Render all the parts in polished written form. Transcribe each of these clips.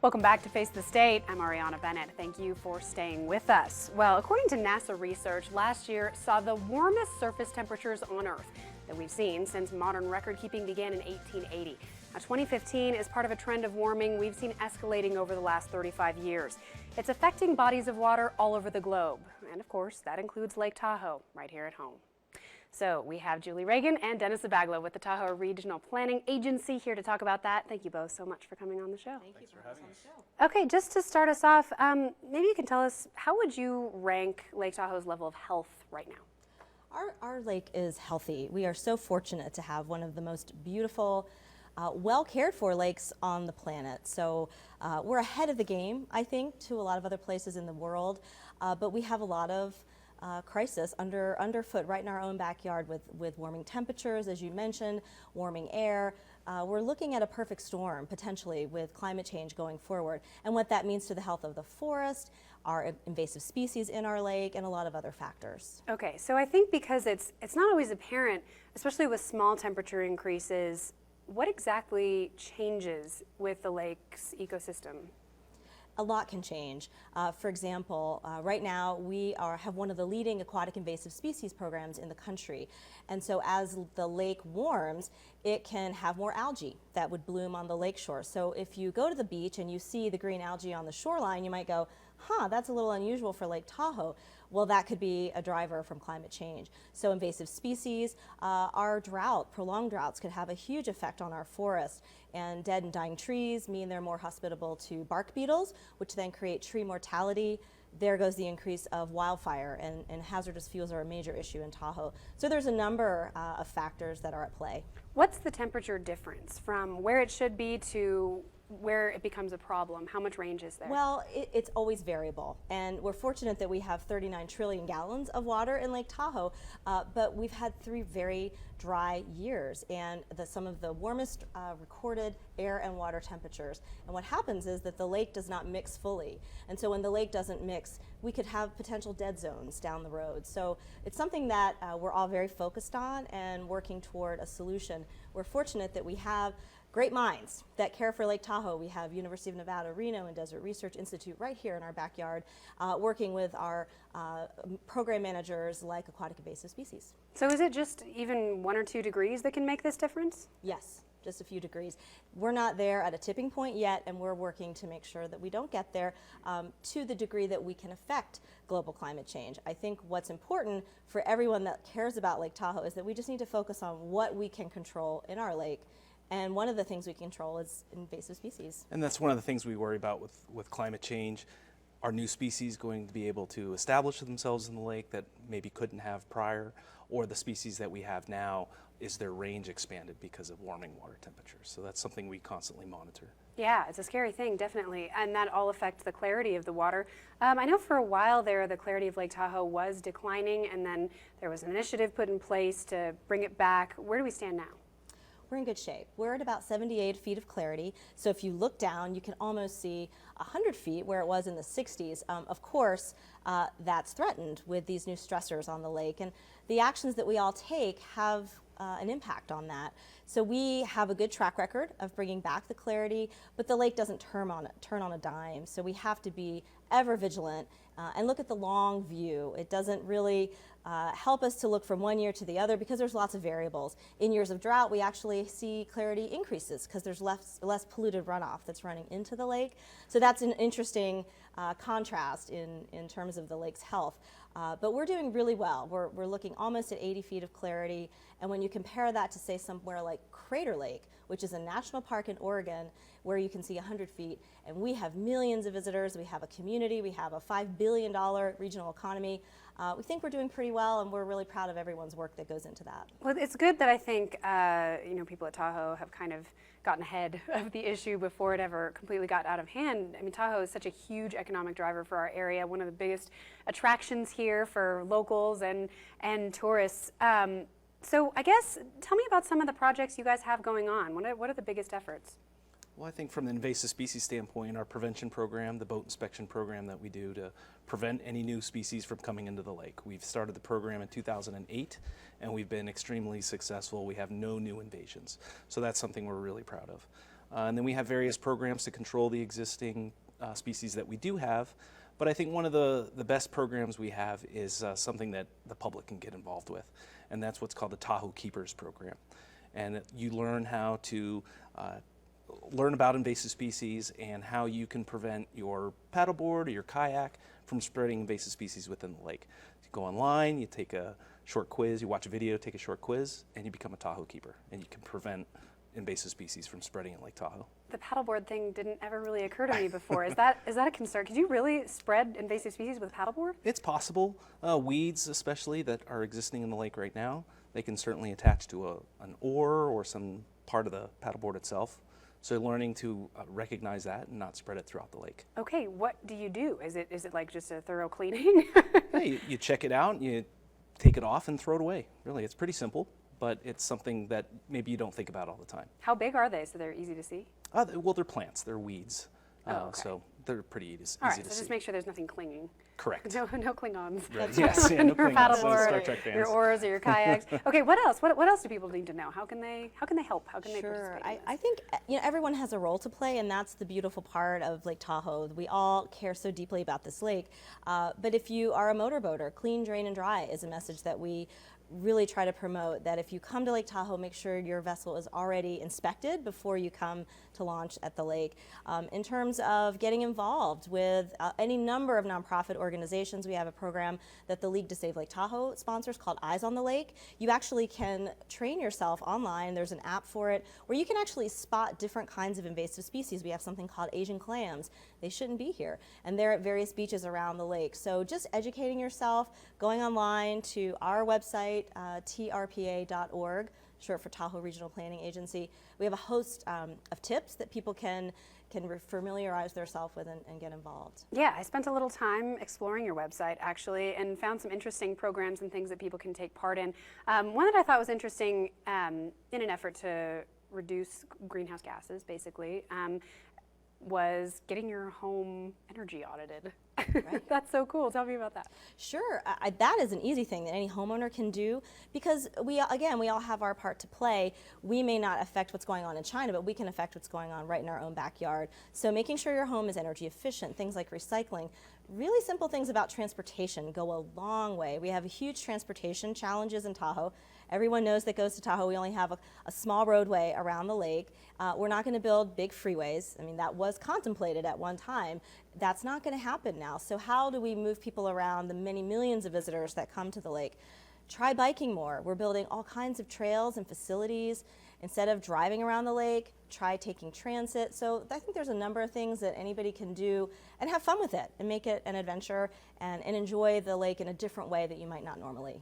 Welcome back to Face the State. I'm Ariana Bennett. Thank you for staying with us. Well, according to NASA research, last year saw the warmest surface temperatures on Earth that we've seen since modern record keeping began in 1880. Now, 2015 is part of a trend of warming we've seen escalating over the last 35 years. It's affecting bodies of water all over the globe. And of course, that includes Lake Tahoe, right here at home. So we have Julie Reagan and Dennis Zabaglo with the Tahoe Regional Planning Agency here to talk about that. Thank you both so much for coming on the show. Thanks for having us on the show. Okay, just to start us off, maybe you can tell us, how would you rank Lake Tahoe's level of health right now? Our lake is healthy. We are so fortunate to have one of the most beautiful, well cared for lakes on the planet. So we're ahead of the game, I think, to a lot of other places in the world, but we have a lot of crisis underfoot right in our own backyard with warming temperatures, as you mentioned, warming air. We're looking at a perfect storm potentially with climate change going forward, and what that means to the health of the forest, our invasive species in our lake, and a lot of other factors. Okay, so I think because it's not always apparent, especially with small temperature increases, what exactly changes with the lake's ecosystem? A lot can change. For example, right now we have one of the leading aquatic invasive species programs in the country. And so as the lake warms, it can have more algae that would bloom on the lakeshore. So if you go to the beach and you see the green algae on the shoreline, you might go, huh, that's a little unusual for Lake Tahoe. Well, that could be a driver from climate change. So invasive species, our prolonged droughts could have a huge effect on our forest. And dead and dying trees mean they're more hospitable to bark beetles, which then create tree mortality. There goes the increase of wildfire, and hazardous fuels are a major issue in Tahoe. So there's a number of factors that are at play. What's the temperature difference from where it should be to where it becomes a problem? How much range is there? Well, it's always variable, and we're fortunate that we have 39 trillion gallons of water in Lake Tahoe, but we've had 3 very dry years and some of the warmest recorded air and water temperatures. And what happens is that the lake does not mix fully, and so when the lake doesn't mix, we could have potential dead zones down the road. So it's something that we're all very focused on and working toward a solution. We're fortunate that we have great minds that care for Lake Tahoe. We have University of Nevada, Reno, and Desert Research Institute right here in our backyard, working with our program managers like aquatic invasive species. So is it just even 1 or 2 degrees that can make this difference? Yes, just a few degrees. We're not there at a tipping point yet, and we're working to make sure that we don't get there to the degree that we can affect global climate change. I think what's important for everyone that cares about Lake Tahoe is that we just need to focus on what we can control in our lake. And one of the things we control is invasive species. And that's one of the things we worry about with climate change. Are new species going to be able to establish themselves in the lake that maybe couldn't have prior? Or the species that we have now, is their range expanded because of warming water temperatures? So that's something we constantly monitor. Yeah, it's a scary thing, definitely. And that all affects the clarity of the water. I know for a while there, the clarity of Lake Tahoe was declining, and then there was an initiative put in place to bring it back. Where do we stand now? We're in good shape. We're at about 78 feet of clarity. So if you look down, you can almost see 100 feet where it was in the 60s. Of course, that's threatened with these new stressors on the lake. And the actions that we all take have an impact on that. So we have a good track record of bringing back the clarity, but the lake doesn't turn on a dime. So we have to be ever vigilant and look at the long view. It doesn't really help us to look from one year to the other because there's lots of variables. In years of drought, we actually see clarity increases because there's less polluted runoff that's running into the lake. So that's an interesting contrast in terms of the lake's health. But we're doing really well. We're looking almost at 80 feet of clarity. And when you compare that to, say, somewhere like Crater Lake, which is a national park in Oregon, where you can see 100 feet, and we have millions of visitors, we have a community, we have a $5 billion regional economy. We think we're doing pretty well, and we're really proud of everyone's work that goes into that. Well, it's good that I think people at Tahoe have kind of gotten ahead of the issue before it ever completely got out of hand. I mean, Tahoe is such a huge economic driver for our area, one of the biggest attractions here for locals and tourists. So I guess, tell me about some of the projects you guys have going on. What are the biggest efforts? Well, I think from the invasive species standpoint, our prevention program, the boat inspection program that we do to prevent any new species from coming into the lake. We've started the program in 2008, and we've been extremely successful. We have no new invasions. So that's something we're really proud of. And then we have various programs to control the existing species that we do have. But I think one of the best programs we have is something that the public can get involved with, and that's what's called the Tahoe Keepers Program. And you learn how to learn about invasive species and how you can prevent your paddleboard or your kayak from spreading invasive species within the lake. You go online, you take a short quiz, you watch a video, take a short quiz, and you become a Tahoe keeper, and you can prevent invasive species from spreading in Lake Tahoe. The paddleboard thing didn't ever really occur to me before. Is that a concern? Could you really spread invasive species with paddleboard? It's possible. Weeds, especially, that are existing in the lake right now, they can certainly attach to an oar or some part of the paddleboard itself. So learning to recognize that and not spread it throughout the lake. Okay, what do you do? Is it like just a thorough cleaning? Hey, you check it out, you take it off and throw it away. Really, it's pretty simple, but it's something that maybe you don't think about all the time. How big are they so they're easy to see? Well, they're plants, they're weeds. Oh, okay. So they're pretty easy All right, to so see. just make sure there's nothing clinging. Correct. No Klingons. Right. Yes, yeah, no Your Klingons, no paddleboard, Star Trek fans. your oars, or your kayaks. Okay, what else? What else do people need to know? How can they help? How can they Sure. participate? I think everyone has a role to play, and that's the beautiful part of Lake Tahoe. We all care so deeply about this lake. But if you are a motorboater, clean, drain, and dry is a message that we really try to promote, that if you come to Lake Tahoe, make sure your vessel is already inspected before you come to launch at the lake. In terms of getting involved with any number of nonprofit organizations, we have a program that the League to Save Lake Tahoe sponsors called Eyes on the Lake. You actually can train yourself online. There's an app for it where you can actually spot different kinds of invasive species. We have something called Asian clams. They shouldn't be here, and they're at various beaches around the lake. So just educating yourself, going online to our website, trpa.org, short for Tahoe Regional Planning Agency. We have a host of tips that people can familiarize themselves with and get involved. Yeah, I spent a little time exploring your website actually and found some interesting programs and things that people can take part in. One that I thought was interesting in an effort to reduce greenhouse gases, basically, was getting your home energy audited. Right. That's so cool. Tell me about that. Sure. That is an easy thing that any homeowner can do, because we all have our part to play. We may not affect what's going on in China, but we can affect what's going on right in our own backyard. So making sure your home is energy efficient, things like recycling, really simple things about transportation go a long way. We have huge transportation challenges in Tahoe. Everyone knows that goes to Tahoe. We only have a small roadway around the lake. We're not going to build big freeways. I mean, that was contemplated at one time. That's not going to happen now. So how do we move people around the many millions of visitors that come to the lake? Try biking more. We're building all kinds of trails and facilities. Instead of driving around the lake, try taking transit. So I think there's a number of things that anybody can do and have fun with it and make it an adventure and enjoy the lake in a different way that you might not normally.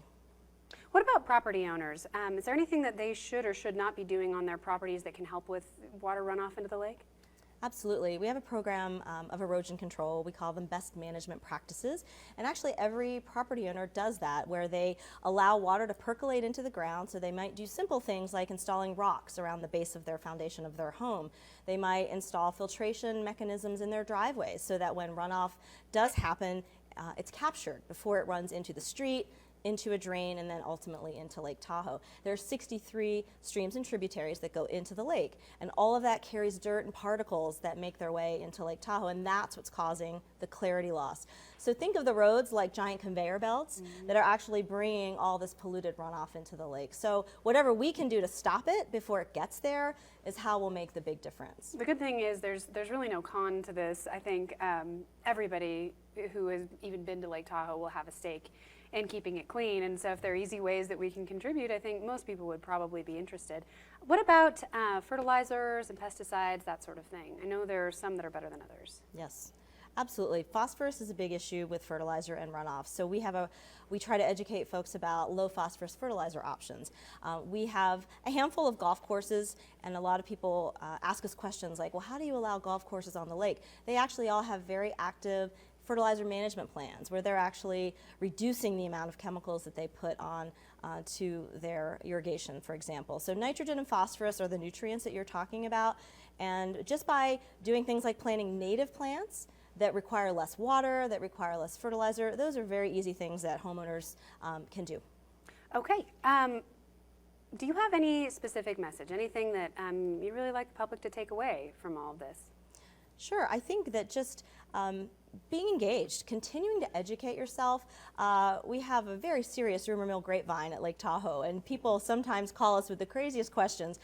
What about property owners? Is there anything that they should or should not be doing on their properties that can help with water runoff into the lake? Absolutely. We have a program of erosion control. We call them best management practices. And actually every property owner does that, where they allow water to percolate into the ground. So they might do simple things like installing rocks around the base of their foundation of their home. They might install filtration mechanisms in their driveways so that when runoff does happen, it's captured before it runs into the street, into a drain, and then ultimately into Lake Tahoe. There are 63 streams and tributaries that go into the lake, and all of that carries dirt and particles that make their way into Lake Tahoe, and that's what's causing the clarity loss. So think of the roads like giant conveyor belts that are actually bringing all this polluted runoff into the lake. So whatever we can do to stop it before it gets there is how we'll make the big difference. The good thing is there's really no con to this. I think everybody who has even been to Lake Tahoe will have a stake in keeping it clean, and so if there are easy ways that we can contribute, I think most people would probably be interested. What about fertilizers and pesticides, that sort of thing? I know there are some that are better than others. Yes. Absolutely. Phosphorus is a big issue with fertilizer and runoff. So we try to educate folks about low phosphorus fertilizer options. We have a handful of golf courses, and a lot of people ask us questions like, well, how do you allow golf courses on the lake? They actually all have very active fertilizer management plans where they're actually reducing the amount of chemicals that they put on to their irrigation, for example. So nitrogen and phosphorus are the nutrients that you're talking about, and just by doing things like planting native plants that require less water, that require less fertilizer, those are very easy things that homeowners can do. Okay. Do you have any specific message, anything that you really like the public to take away from all of this? Sure. I think that just being engaged, continuing to educate yourself. We have a very serious rumor mill grapevine at Lake Tahoe, and people sometimes call us with the craziest questions.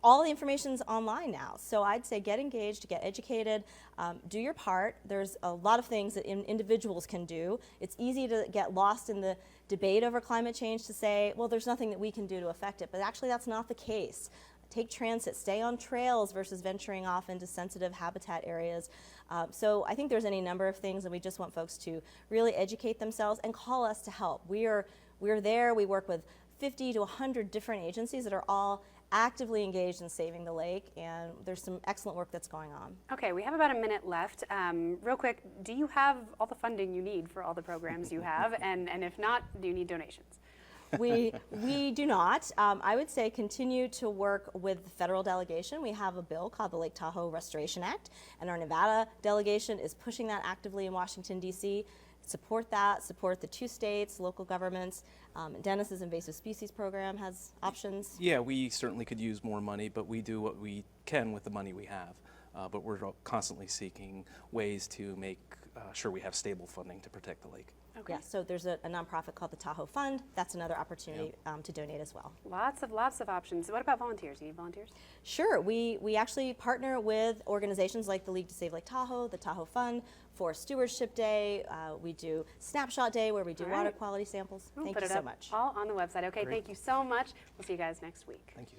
All the information's online now, so I'd say get engaged, get educated, do your part. There's a lot of things that individuals can do. It's easy to get lost in the debate over climate change to say, well, there's nothing that we can do to affect it, but actually that's not the case. Take transit, stay on trails versus venturing off into sensitive habitat areas. So I think there's any number of things, and we just want folks to really educate themselves and call us to help. We're there. We work with 50 to 100 different agencies that are all actively engaged in saving the lake, and there's some excellent work that's going on. Okay, we have about a minute left. Real quick, do you have all the funding you need for all the programs you have? And if not, do you need donations? We do not. I would say continue to work with the federal delegation. We have a bill called the Lake Tahoe Restoration Act, and our Nevada delegation is pushing that actively in Washington, D.C. Support that, support the 2 states, local governments. Dennis's invasive species program has options. Yeah, we certainly could use more money, but we do what we can with the money we have. But we're constantly seeking ways to make sure we have stable funding to protect the lake. Okay. Yeah, so there's a nonprofit called the Tahoe Fund. That's another opportunity to donate as well. Lots of options. What about volunteers? You need volunteers? Sure, we actually partner with organizations like the League to Save Lake Tahoe, the Tahoe Fund, for Stewardship Day. We do Snapshot Day where we do water quality samples. We'll Thank put you it so up much. all on the website. Okay, Great. thank you so much. We'll see you guys next week. Thank you.